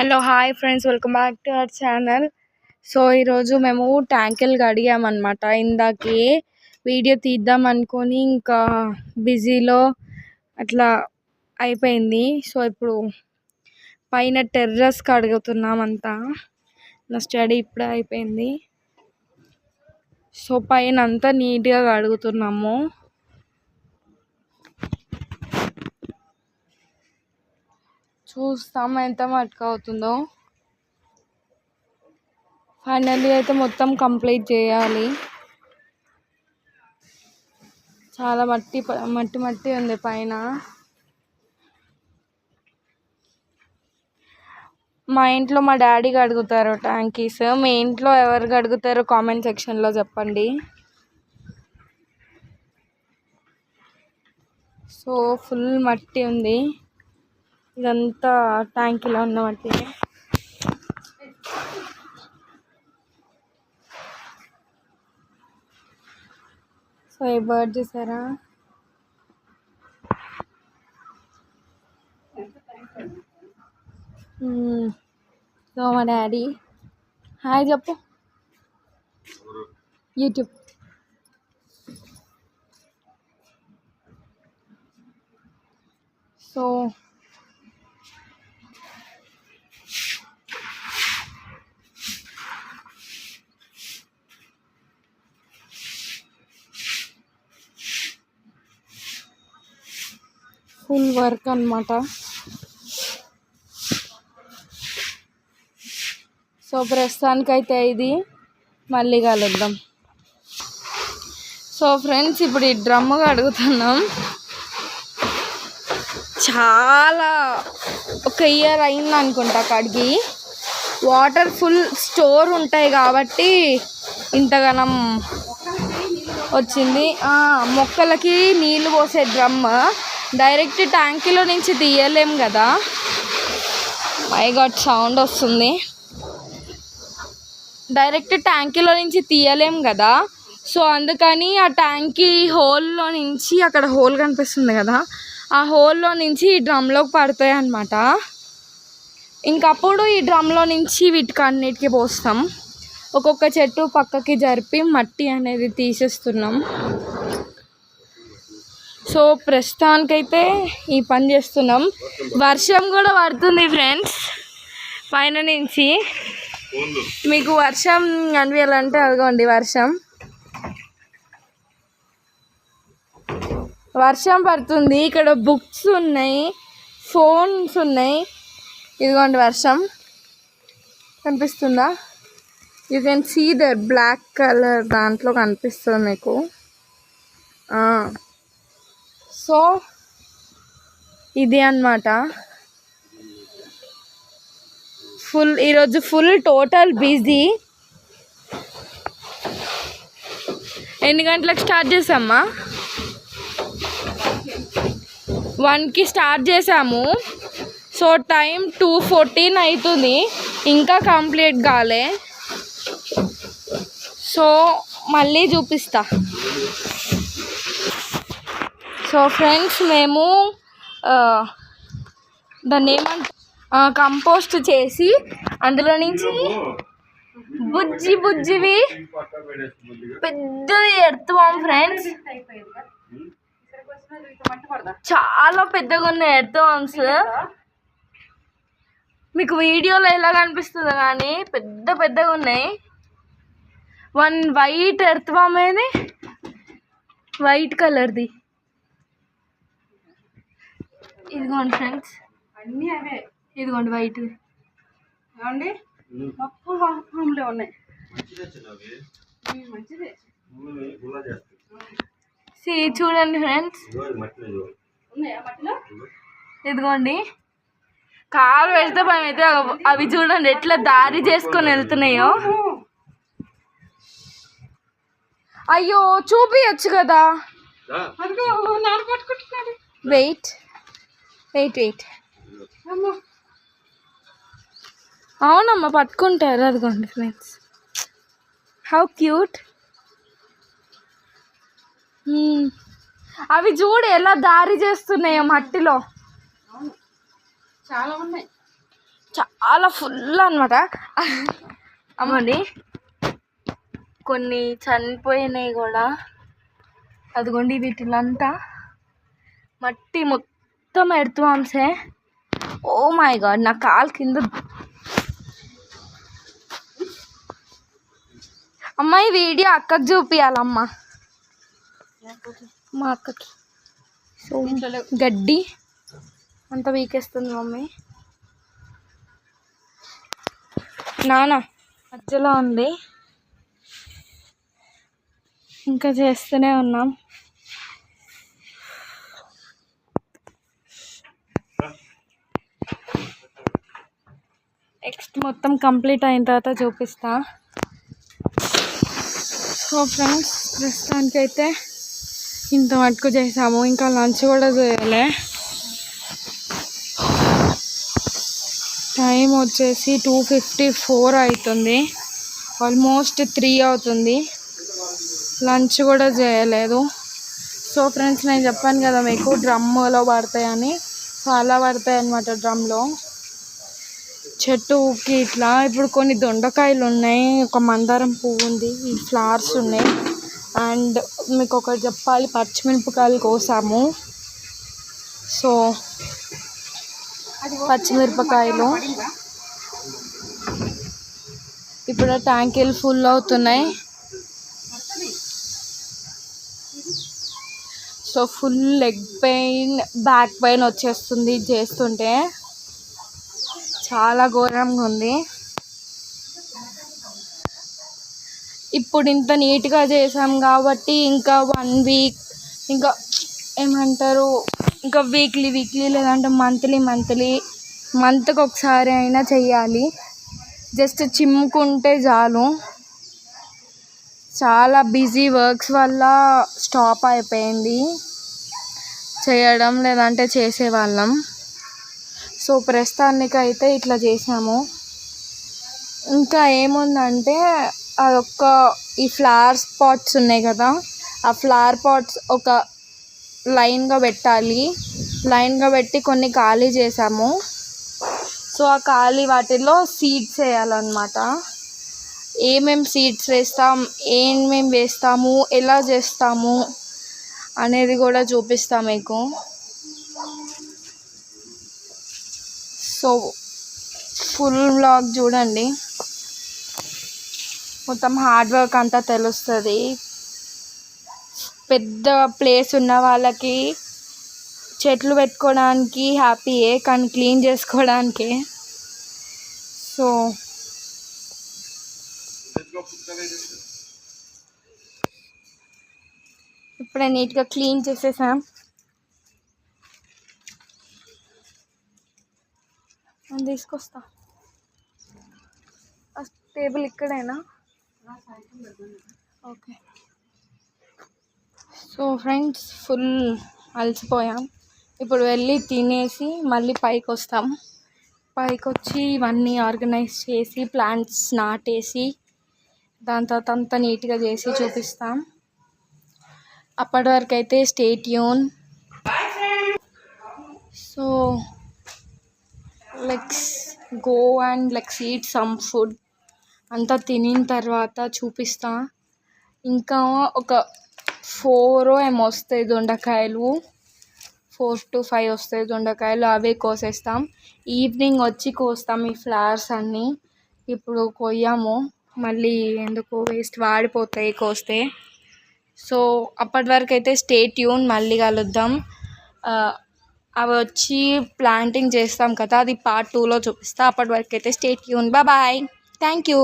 Hello hi friends, welcome back to our channel. So ఈరోజు మేము ట్యాంకులు కడిగామన్నమాట. ఇందాకే వీడియో తీద్దాం అనుకొని ఇంకా బిజీలో అట్లా అయిపోయింది. సో ఇప్పుడు పైన టెర్రస్ కడుగుతున్నాం అంతా. నా స్టడీ ఇప్పుడే అయిపోయింది. సో పైన అంతా నీట్గా కడుగుతున్నాము. చూస్తాం ఎంత మటుకు అవుతుందో. ఫైనల్లీ అయితే మొత్తం కంప్లీట్ చేయాలి. చాలా మట్టి ఉంది పైన. మా ఇంట్లో మా డాడీ కడుగుతారు ట్యాంకీస్. మీ ఇంట్లో ఎవరు కడుగుతారో కామెంట్ సెక్షన్లో చెప్పండి. సో ఫుల్ మట్టి ఉంది. ఇదంతా ట్యాంకీలో ఉన్న మట్టి. సో ఈ బర్డ్ చూసారా, సో మా డాడీ హాయ్ చెప్పు. యూట్యూబ్ సో ఫుల్ వర్క్ అన్నమాట. సో ప్రస్తుతానికైతే ఇది, మళ్ళీ కలుద్దాం. సో ఫ్రెండ్స్ ఇప్పుడు ఈ డ్రమ్ము కడుగుతున్నాం. చాలా ఒక ఇయర్ అయింది అనుకుంటా కడిగి. వాటర్ ఫుల్ స్టోర్ ఉంటాయి కాబట్టి ఇంతగానం వచ్చింది. మొక్కలకి నీళ్ళు పోసే డ్రమ్ డైరెక్ట్ ట్యాంకీలో నుంచి తీయలేం కదా. మై గాడ్ సౌండ్ వస్తుంది. డైరెక్ట్ ట్యాంకీలో నుంచి తీయలేం కదా. సో అందుకని ఆ ట్యాంకీ హోల్లో నుంచి, అక్కడ హోల్ కనిపిస్తుంది కదా, ఆ హోల్లో నుంచి ఈ డ్రమ్లోకి పడతాయి అన్నమాట. ఇంకప్పుడు ఈ డ్రమ్లో నుంచి వీటికి అన్నిటికీ పోస్తాం. ఒక్కొక్క చెట్టు పక్కకి జరిపి మట్టి అనేది తీసేస్తున్నాం. సో ప్రస్తుతానికైతే ఈ పని చేస్తున్నాం. వర్షం కూడా పడుతుంది ఫ్రెండ్స్ పైన నుంచి. మీకు వర్షం కనిపించాలంటే అదిగోండి వర్షం పడుతుంది. ఇక్కడ బుక్స్ ఉన్నాయి, ఫోన్స్ ఉన్నాయి. ఇదిగోండి వర్షం కనిపిస్తుందా? You can see the black colour దాంట్లో కనిపిస్తుంది మీకు. సో ఇది అన్నమాట. ఈరోజు ఫుల్ టోటల్ బిజీ. ఎన్ని గంటలకు స్టార్ట్ చేసామా? 1కి స్టార్ట్ చేసాము. సో టైం 2:14 అవుతుంది, ఇంకా కంప్లీట్ కాలే. సో మళ్ళీ చూపిస్తా. సో ఫ్రెండ్స్ మేము దాన్ని కంపోస్ట్ చేసి అందులో నుంచి బుజ్జివి పెద్దది ఎడుతాం ఫ్రెండ్స్. చాలా పెద్దగా ఉన్నాయి ఎర్త్వామ్స్. మీకు వీడియోలో ఎలా కనిపిస్తుందో కానీ పెద్దగా ఉన్నాయి. 1 వైట్ ఎర్త్వామ్, ఏది వైట్ కలర్ది. ఇదిగోండి ఫ్రెండ్స్, అన్నీ అవే. ఇదిగోండి వైట్ ఏమండి, పప్పులో ఉన్నాయి. చూడండి ఫ్రెండ్స్, ఇదిగోండి కాలు పెడితే భయం అయితే. అవి చూడండి ఎట్లా దారి చేసుకొని వెళ్తున్నాయో. అయ్యో చూపియచ్చు కదా. వెయిట్ అవునమ్మా పట్టుకుంటారు. అదిగోండి ఫ్రెండ్స్, హౌ క్యూట్. అవి చూడు ఎలా దారి చేస్తున్నాయో మట్టిలో. చాలా ఉన్నాయి. చాలా ఫుల్ అనమాట. అమ్మని కొన్ని చనిపోయినాయి కూడా. అదిగోండి వీటిలంతా మట్టి మొత్తం ఎడుతూ అంశే. ఓ మై గాడ్, నా కాలు కింద. అమ్మాయి వీడియో అక్కకి చూపియాలమ్మా, మా అక్కకి. సో గడ్డి అంత వీకేస్తుంది మమ్మీ. నాన్న మధ్యలో ఉంది, ఇంకా చేస్తూనే ఉన్నాం. నెక్స్ట్ మొత్తం కంప్లీట్ అయిన తర్వాత చూపిస్తా. సో ఫ్రెండ్స్, ప్రస్తుతానికైతే ఇంత మటుకు చేసాము. ఇంకా లంచ్ కూడా చేయాలి. టైం వచ్చేసి 2:54 అవుతుంది. ఆల్మోస్ట్ 3 అవుతుంది. లంచ్ కూడా చేయలేదు. సో ఫ్రెండ్స్, నేను చెప్పాను కదా మీకు డ్రమ్లో పడతాయని. చాలా పడతాయి అన్నమాట డ్రమ్లో. చెట్టుకి ఇట్లా ఇప్పుడు కొన్ని దొండకాయలు ఉన్నాయి, ఒక మందారం పువ్వు ఉంది, ఈ ఫ్లవర్స్ ఉన్నాయి. అండ్ మీకు ఒకటి చెప్పాలి, పచ్చిమిరపకాయలు కోసాము. సో పచ్చిమిరపకాయలు ఇప్పుడు ట్యాంకీలు ఫుల్ అవుతున్నాయి. So full leg pain, back pain వచ్చేస్తుంది చేస్తుంటే. చాలా ఘోరంగా ఉంది. ఇప్పుడు ఇంత నీట్గా చేసాం కాబట్టి ఇంకా 1 వీక్, ఇంకా ఏమంటారు, ఇంకా వీక్లీ లేదంటే మంత్కి ఒకసారి అయినా చెయ్యాలి. జస్ట్ చిమ్ముకుంటే చాలు. చాలా బిజీ వర్క్స్ వల్ల స్టాప్ అయిపోయింది చేయడం, లేదంటే చేసేవాళ్ళం. సో ప్రస్తుతానికైతే ఇట్లా చేసాము. ఇంకా ఏముందంటే అదొక్క ఈ ఫ్లవర్స్ పాట్స్ ఉన్నాయి కదా, ఆ ఫ్లవర్ పాట్స్ ఒక లైన్గా పెట్టాలి. లైన్గా పెట్టి కొన్ని ఖాళీ చేసాము. సో ఆ ఖాళీ వాటిల్లో సీడ్స్ వేయాలన్నమాట. ఏమేమి సీడ్స్ వేస్తాం, ఏమేమి వేస్తాము, ఎలా చేస్తాము అనేది కూడా చూపిస్తాం మీకు. సో ఫుల్ వ్లాగ్ చూడండి, మొత్తం హార్డ్ వర్క్ అంతా తెలుస్తుంది. పెద్ద ప్లేస్ ఉన్న వాళ్ళకి చెట్లు పెట్టుకోవడానికి హ్యాపీయే, కానీ క్లీన్ చేసుకోవడానికి. సో ఇప్పుడే నీట్గా క్లీన్ చేసేసాం. నేను తీసుకొస్తా. టేబుల్ ఇక్కడేనా? ఓకే. సో ఫ్రెండ్స్, ఫుల్ అలసిపోయాం. ఇప్పుడు వెళ్ళి తినేసి మళ్ళీ పైకి వస్తాం. పైకి వచ్చి ఇవన్నీ ఆర్గనైజ్ చేసి ప్లాంట్స్ నాటేసి దాని తర్వాత అంతా నీట్గా చేసి చూపిస్తాం. అప్పటి వరకు అయితే stay tune. So let's go and let's eat some food. అంతా తినిన తర్వాత చూపిస్తా. ఇంకా ఒక 4 ఏమో వస్తాయి దొండకాయలు, 4 to 5 వస్తాయి దొండకాయలు. అవే కోసేస్తాం. ఈవినింగ్ వచ్చి కోస్తాం ఈ ఫ్లవర్స్ అన్నీ. ఇప్పుడు కొయ్యాము, మళ్ళీ ఎందుకు వేస్ట్, వాడిపోతాయి కోస్తే. సో అప్పటి వరకు అయితే స్టే ట్యూన్. మళ్ళీ కలుద్దాం. అవి వచ్చి ప్లాంటింగ్ చేస్తాం కదా, అది part 2లో చూపిస్తా. అప్పటి వరకు అయితే stay tune. Bye. Thank you.